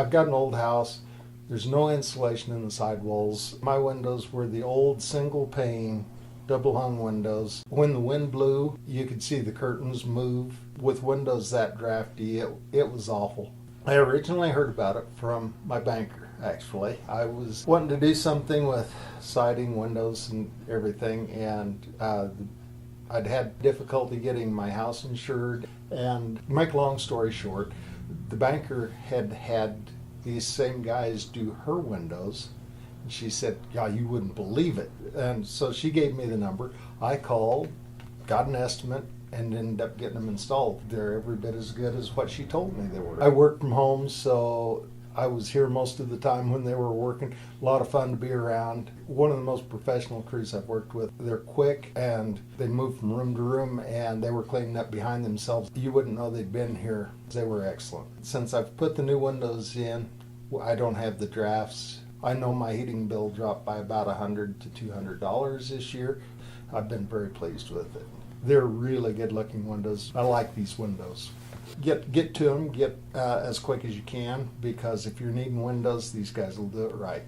I've got an old house. There's no insulation in the sidewalls. My windows were the old single pane, double hung windows. When the wind blew, you could see the curtains move. With windows that drafty, it was awful. I originally heard about it from my banker, actually. I was wanting to do something with siding, windows, and everything, and I'd had difficulty getting my house insured. And to make a long story short, the banker had these same guys do her windows. And she said, yeah, you wouldn't believe it. And so she gave me the number. I called, got an estimate, and ended up getting them installed. They're every bit as good as what she told me they were. I work from home, so I was here most of the time when they were working. A lot of fun to be around. One of the most professional crews I've worked with. They're quick and they move from room to room, and they were cleaning up behind themselves. You wouldn't know they'd been here. They were excellent. Since I've put the new windows in, I don't have the drafts. I know my heating bill dropped by about $100 to $200 this year. I've been very pleased with it. They're really good looking windows. I like these windows. Get to them, as quick as you can, because if you're needing windows, these guys will do it right.